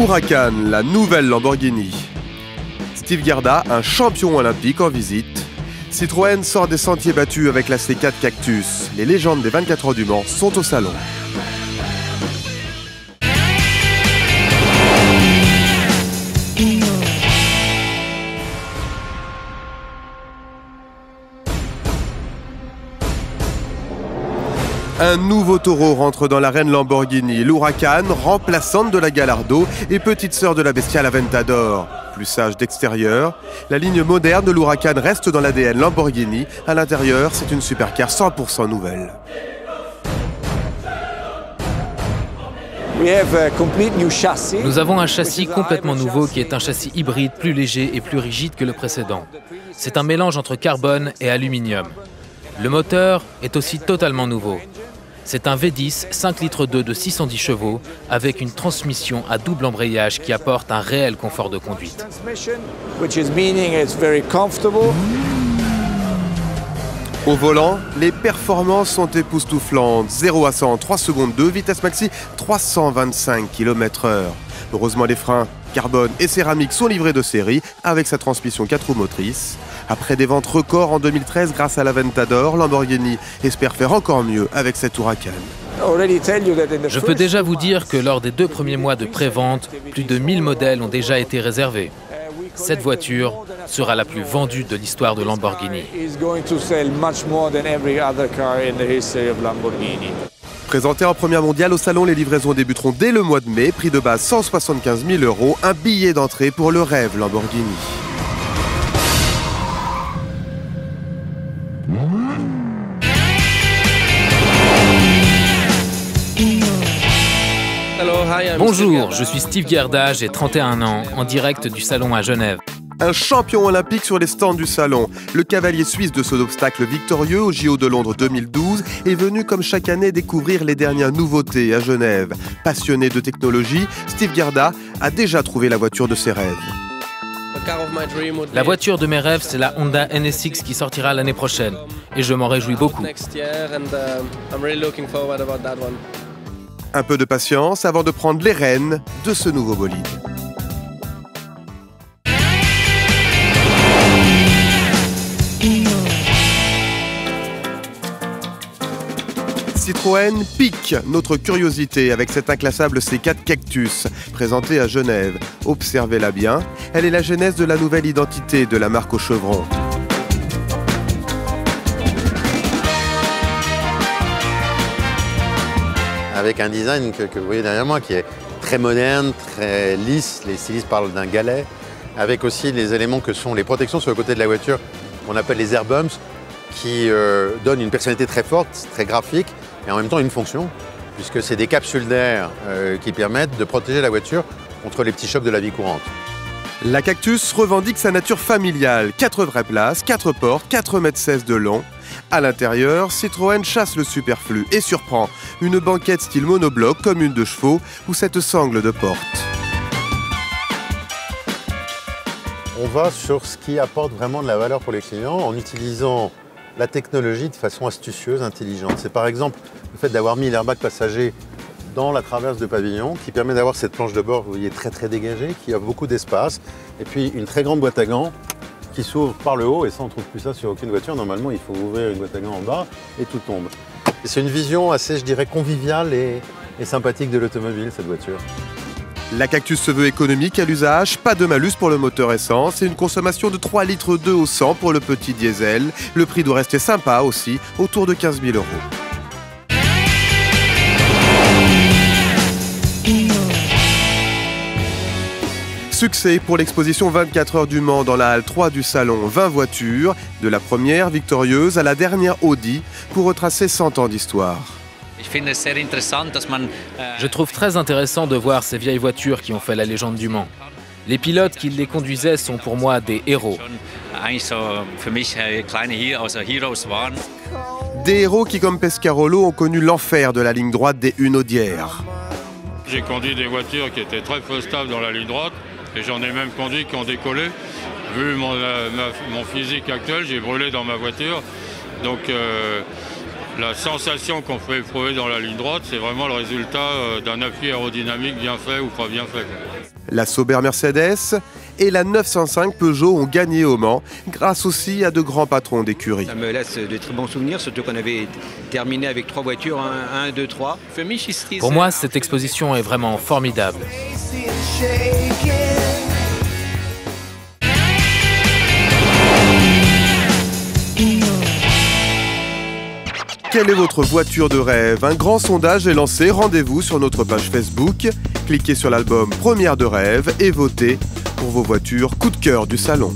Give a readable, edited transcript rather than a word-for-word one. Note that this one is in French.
l'Huracan, la nouvelle Lamborghini. Steve Gerda, un champion olympique en visite. Citroën sort des sentiers battus avec la C4 Cactus. Les légendes des 24 heures du Mans sont au salon. Un nouveau taureau rentre dans l'arène Lamborghini, l'Huracan, remplaçante de la Gallardo et petite sœur de la bestiale Aventador. Plus sage d'extérieur, la ligne moderne de l'Huracan reste dans l'ADN Lamborghini. À l'intérieur, c'est une supercar 100% nouvelle. Nous avons un châssis complètement nouveau qui est un châssis hybride plus léger et plus rigide que le précédent. C'est un mélange entre carbone et aluminium. Le moteur est aussi totalement nouveau. C'est un V10 5 litres 2 de 610 chevaux avec une transmission à double embrayage qui apporte un réel confort de conduite. Au volant, les performances sont époustouflantes. 0 à 100 en 3 secondes 2, vitesse maxi 325 km/h. Heureusement, les freins carbone et céramique sont livrés de série avec sa transmission 4 roues motrices. Après des ventes records en 2013 grâce à l'Aventador, Lamborghini espère faire encore mieux avec cette Huracan. Je peux déjà vous dire que lors des 2 premiers mois de pré-vente, plus de 1000 modèles ont déjà été réservés. Cette voiture sera la plus vendue de l'histoire de Lamborghini. Présentée en première mondiale au salon, les livraisons débuteront dès le mois de mai. Prix de base 175 000 €, un billet d'entrée pour le rêve Lamborghini. Bonjour, je suis Steve Gerda, j'ai 31 ans, en direct du salon à Genève. Un champion olympique sur les stands du salon. Le cavalier suisse de saut d'obstacle victorieux au JO de Londres 2012 est venu comme chaque année découvrir les dernières nouveautés à Genève. Passionné de technologie, Steve Gerda a déjà trouvé la voiture de ses rêves. La voiture de mes rêves, c'est la Honda NSX qui sortira l'année prochaine. Et je m'en réjouis beaucoup. Un peu de patience avant de prendre les rênes de ce nouveau bolide. Citroën pique notre curiosité avec cette inclassable C4 Cactus, présentée à Genève. Observez-la bien, elle est la genèse de la nouvelle identité de la marque au chevron. Avec un design que vous voyez derrière moi qui est très moderne, très lisse. Les stylistes parlent d'un galet, avec aussi les éléments que sont les protections sur le côté de la voiture, qu'on appelle les air bumps, qui donnent une personnalité très forte, très graphique, et en même temps une fonction, puisque c'est des capsules d'air qui permettent de protéger la voiture contre les petits chocs de la vie courante. La Cactus revendique sa nature familiale. 4 vraies places, 4 portes, 4,16 m de long. À l'intérieur, Citroën chasse le superflu et surprend. Une banquette style monobloc comme une de chevaux ou cette sangle de porte. On va sur ce qui apporte vraiment de la valeur pour les clients en utilisant la technologie de façon astucieuse, intelligente. C'est par exemple le fait d'avoir mis l'airbag passager dans la traverse de pavillon qui permet d'avoir cette planche de bord, vous voyez, très dégagée, qui a beaucoup d'espace. Et puis une très grande boîte à gants qui s'ouvre par le haut, et ça on ne trouve plus ça sur aucune voiture. Normalement il faut ouvrir une boîte à gants en bas et tout tombe. Et c'est une vision assez, je dirais, conviviale et sympathique de l'automobile, cette voiture. La Cactus se veut économique à l'usage, pas de malus pour le moteur essence et une consommation de 3,2 litres au 100 pour le petit diesel. Le prix doit rester sympa aussi, autour de 15 000 €. Succès pour l'exposition 24 heures du Mans dans la halle 3 du salon. 20 voitures, de la première victorieuse à la dernière Audi, pour retracer 100 ans d'histoire. Je trouve très intéressant de voir ces vieilles voitures qui ont fait la légende du Mans. Les pilotes qui les conduisaient sont pour moi des héros. Des héros qui, comme Pescarolo, ont connu l'enfer de la ligne droite des Hunaudières. J'ai conduit des voitures qui étaient très peu stables dans la ligne droite et j'en ai même conduit qui ont décollé. Vu mon physique actuel, j'ai brûlé dans ma voiture. Donc la sensation qu'on fait éprouver dans la ligne droite, c'est vraiment le résultat d'un appui aérodynamique bien fait ou pas bien fait. La Sauber Mercedes et la 905 Peugeot ont gagné au Mans, grâce aussi à de grands patrons d'écurie. Ça me laisse de très bons souvenirs, surtout qu'on avait terminé avec 3 voitures, 1, 2, 3. Pour moi, cette exposition est vraiment formidable. Quelle est votre voiture de rêve? Un grand sondage est lancé, rendez-vous sur notre page Facebook. Cliquez sur l'album Première de rêve et votez pour vos voitures coup de cœur du salon.